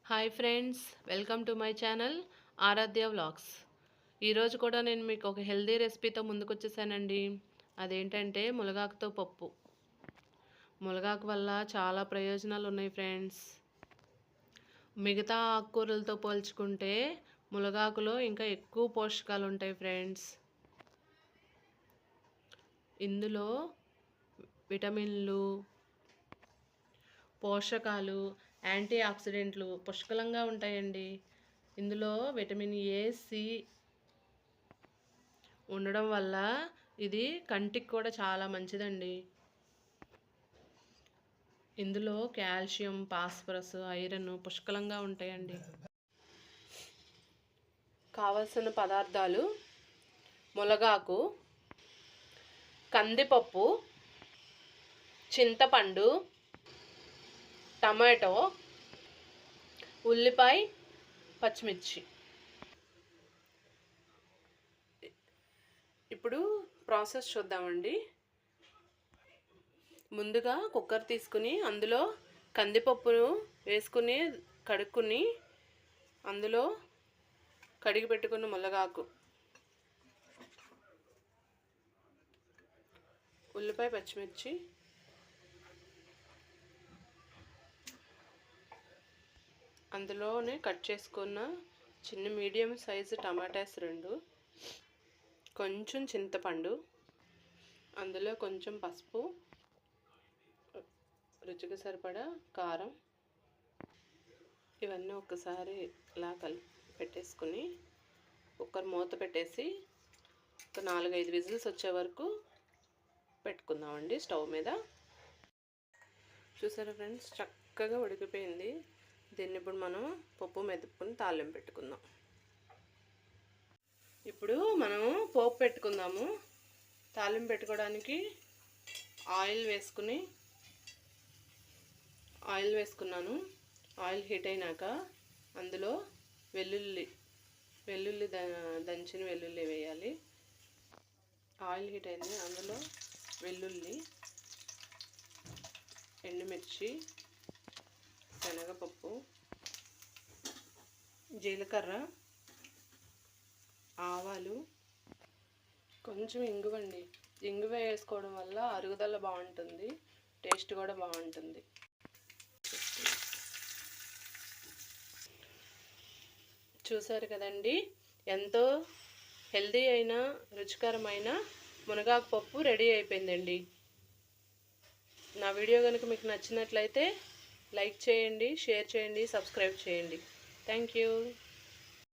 Hi friends, welcome to my channel Aaradhya vlogs. ఈరోజు కూడా నేను మీకు ఒక హెల్దీ రెసిపీతో ముందుకొచ్చేసానండి. అదేంటంటే మునగాకుతో పప్పు. మునగాకు వల్ల చాలా ప్రయోజనాలు ఉన్నాయి ఫ్రెండ్స్. మిగతా ఆకుకూరలతో పోల్చుకుంటే మునగాకులో ఇంకా ఎక్కువ పోషకాలు ఉంటాయి ఫ్రెండ్స్. ఇందులో విటమిన్లు, పోషకాలు, యాంటీ ఆక్సిడెంట్లు పుష్కలంగా ఉంటాయండి. ఇందులో విటమిన్ ఏ, సి ఉండడం వల్ల ఇది కంటికి కూడా చాలా మంచిదండి. ఇందులో కాల్షియం, ఫాస్ఫరస్, ఐరన్ పుష్కలంగా ఉంటాయండి. కావలసిన పదార్థాలు: మునగాకు, కందిపప్పు, చింతపండు, టమాటో, ఉల్లిపాయ, పచ్చిమిర్చి. ఇప్పుడు ప్రాసెస్ చూద్దామండి. ముందుగా కుక్కర్ తీసుకుని అందులో కందిపప్పును వేసుకుని కడుక్కుని అందులో కడిగి పెట్టుకున్న మునగాకు, ఉల్లిపాయ, పచ్చిమిర్చి, అందులోనే కట్ చేసుకున్న చిన్న మీడియం సైజు టమాటాస్ 2, కొంచెం చింతపండు, అందులో కొంచెం పసుపు, రుచికి సరిపడా కారం, ఇవన్నీ ఒక్కసారి ఇలా కలిపి పెట్టేసుకుని కుక్కర్ మూత పెట్టేసి ఒక 4-5 విజిల్స్ వచ్చే వరకు పెట్టుకుందామండి స్టవ్ మీద. చూసారా ఫ్రెండ్స్, చక్కగా ఉడికిపోయింది. దీన్ని ఇప్పుడు మనం పప్పు మెదుపుకుని తాలింపు పెట్టుకుందాం. ఇప్పుడు మనం పోపు పెట్టుకుందాము. తాలింపు పెట్టుకోవడానికి ఆయిల్ వేసుకున్నాను. ఆయిల్ హీట్ అయినాక అందులో వెల్లుల్లి దంచిన వెల్లుల్లి వేయాలి. ఆయిల్ హీట్ అయింది, అందులో వెల్లుల్లి, ఎండుమిర్చి, శనగపప్పు, జీలకర్ర, ఆవాలు, కొంచెం ఇంగువండి. ఇంగువ వేసుకోవడం వల్ల అరుగుదల బాగుంటుంది, టేస్ట్ కూడా బాగుంటుంది. చూసారు కదండి, ఎంతో హెల్దీ అయిన రుచికరమైన మునగాకు పప్పు రెడీ అయిపోయిందండి. నా వీడియో కనుక మీకు నచ్చినట్లయితే లైక్ చేయండి, షేర్ చేయండి, సబ్స్క్రైబ్ చేయండి. Thank you.